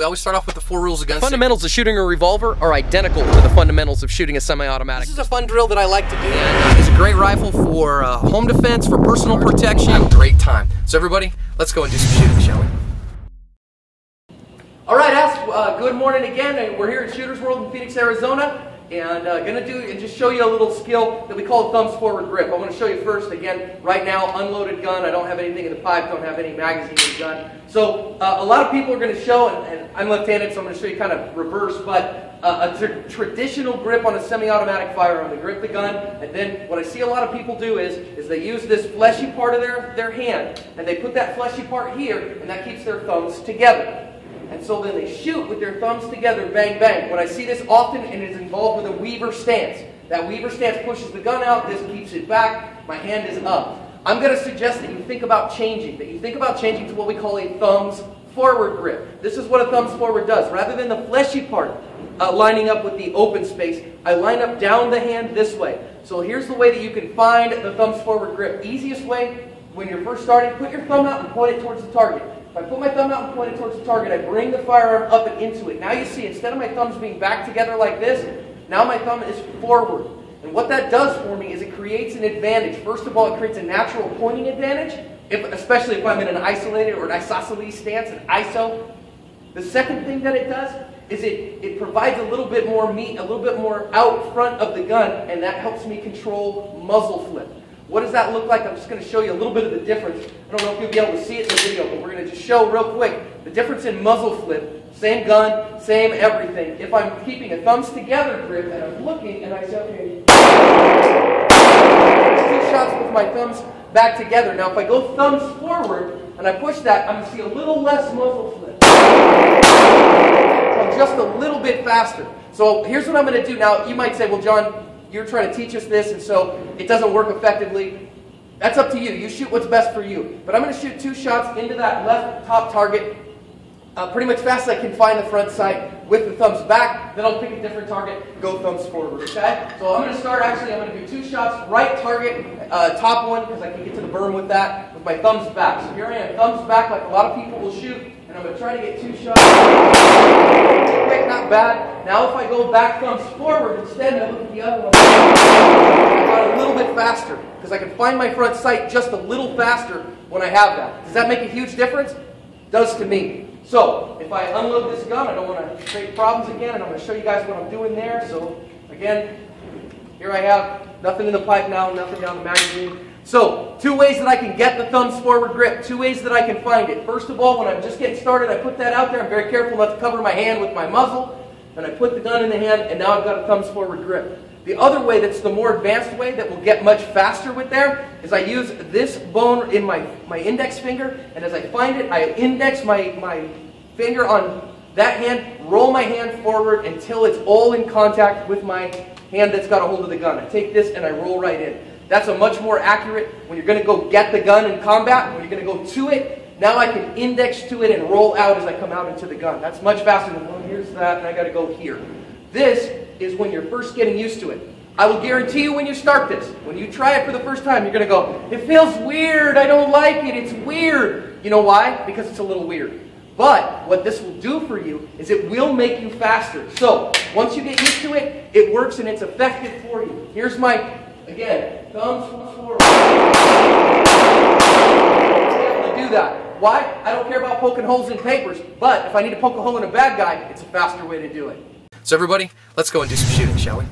We always start off with the 4 rules of gun safety. Fundamentals of shooting a revolver are identical to the fundamentals of shooting a semi-automatic. This is a fun drill that I like to do. And it's a great rifle for home defense, for personal protection. Have a great time. So everybody, let's go and do some shooting, shall we? All right, good morning again. We're here at Shooters World in Phoenix, Arizona. And gonna do and just show you a little skill that we call a thumbs forward grip. I want to show you first, again, right now, unloaded gun. I don't have anything in the pipe, don't have any magazine in the gun. So a lot of people are going to show, and I'm left-handed, so I'm going to show you kind of reverse, but a traditional grip on a semi-automatic firearm. They grip the gun, and then what I see a lot of people do is they use this fleshy part of their hand, and they put that fleshy part here, and that keeps their thumbs together. And so then they shoot with their thumbs together, bang, bang. When I see this often, and it's involved with a weaver stance. That weaver stance pushes the gun out, this keeps it back, my hand is up. I'm going to suggest that you think about changing, to what we call a thumbs forward grip. This is what a thumbs forward does. Rather than the fleshy part lining up with the open space, I line up down the hand this way. So here's the way that you can find the thumbs forward grip. Easiest way, when you're first starting, put your thumb out and point it towards the target. If I put my thumb out and point it towards the target, I bring the firearm up and into it. Now you see, instead of my thumbs being back together like this, now my thumb is forward. And what that does for me is it creates an advantage. First of all, it creates a natural pointing advantage, especially if I'm in an isolated or an isosceles stance, an ISO. The second thing that it does is it provides a little bit more meat, a little bit more out front of the gun, and that helps me control muzzle flip. What does that look like? I'm just going to show you a little bit of the difference. I don't know if you'll be able to see it in the video, but we're going to just show real quick the difference in muzzle flip. Same gun, same everything. If I'm keeping a thumbs together grip and I'm looking and I say, okay, 2 shots with my thumbs back together. Now if I go thumbs forward and I push that, I'm going to see a little less muzzle flip. So just a little bit faster. So here's what I'm going to do. Now you might say, well, John, you're trying to teach us this, and so it doesn't work effectively. That's up to you. You shoot what's best for you. But I'm going to shoot 2 shots into that left top target pretty much fast as I can find the front sight with the thumbs back. Then I'll pick a different target, go thumbs forward, okay? So I'm going to start, I'm going to do 2 shots, right target, top one, because I can get to the berm with that, with my thumbs back. So here I am, thumbs back like a lot of people will shoot, and I'm going to try to get 2 shots. Quick, not bad. Now if I go back thumbs forward instead, and I look at the other one, I got a little bit faster, because I can find my front sight just a little faster when I have that. Does that make a huge difference? It does to me. So, if I unload this gun, I don't want to create problems again, and I'm going to show you guys what I'm doing there. So, again, here I have nothing in the pipe now, nothing down the magazine. So, 2 ways that I can get the thumbs forward grip, 2 ways that I can find it. First of all, when I'm just getting started, I put that out there. I'm very careful not to cover my hand with my muzzle. And I put the gun in the hand, and now I've got a thumbs forward grip. The other way, that's the more advanced way, that will get much faster with there, is I use this bone in my index finger, and as I find it, I index my finger on that hand, roll my hand forward until it's all in contact with my hand that's got a hold of the gun. I take this and I roll right in. That's a much more accurate, when you're going to go get the gun in combat, when you're going to go to it, now I can index to it and roll out as I come out into the gun. That's much faster than, well, here's that, and I got to go here. This is when you're first getting used to it. I will guarantee you when you start this, when you try it for the first time, you're going to go, it feels weird, I don't like it, it's weird. You know why? Because it's a little weird. But what this will do for you is it will make you faster. So, once you get used to it, it works and it's effective for you. Here's my, again, thumbs forward. I'm able to do that. Why? I don't care about poking holes in papers, but if I need to poke a hole in a bad guy, it's a faster way to do it. So everybody, let's go and do some shooting, shall we?